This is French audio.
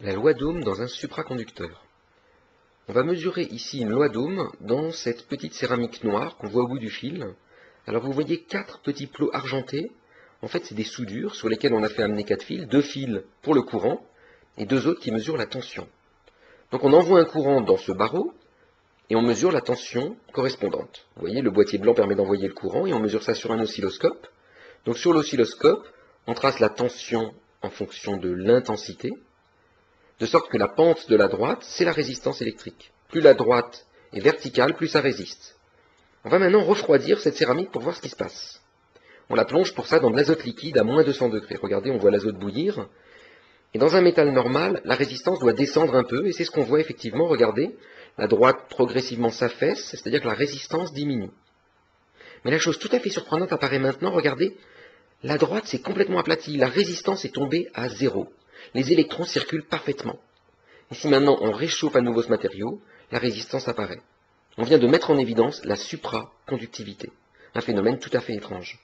La loi d'Ohm dans un supraconducteur. On va mesurer ici une loi d'Ohm dans cette petite céramique noire qu'on voit au bout du fil. Alors vous voyez 4 petits plots argentés. En fait, c'est des soudures sur lesquelles on a fait amener 4 fils, 2 fils pour le courant et 2 autres qui mesurent la tension. Donc on envoie un courant dans ce barreau et on mesure la tension correspondante. Vous voyez, le boîtier blanc permet d'envoyer le courant et on mesure ça sur un oscilloscope. Donc sur l'oscilloscope, on trace la tension en fonction de l'intensité, de sorte que la pente de la droite, c'est la résistance électrique. Plus la droite est verticale, plus ça résiste. On va maintenant refroidir cette céramique pour voir ce qui se passe. On la plonge pour ça dans de l'azote liquide à moins 200 degrés. Regardez, on voit l'azote bouillir. Et dans un métal normal, la résistance doit descendre un peu, et c'est ce qu'on voit effectivement. Regardez, la droite progressivement s'affaisse, c'est-à-dire que la résistance diminue. Mais la chose tout à fait surprenante apparaît maintenant. Regardez, la droite s'est complètement aplatie, la résistance est tombée à zéro. Les électrons circulent parfaitement. Et si maintenant on réchauffe à nouveau ce matériau, la résistance apparaît. On vient de mettre en évidence la supraconductivité, un phénomène tout à fait étrange.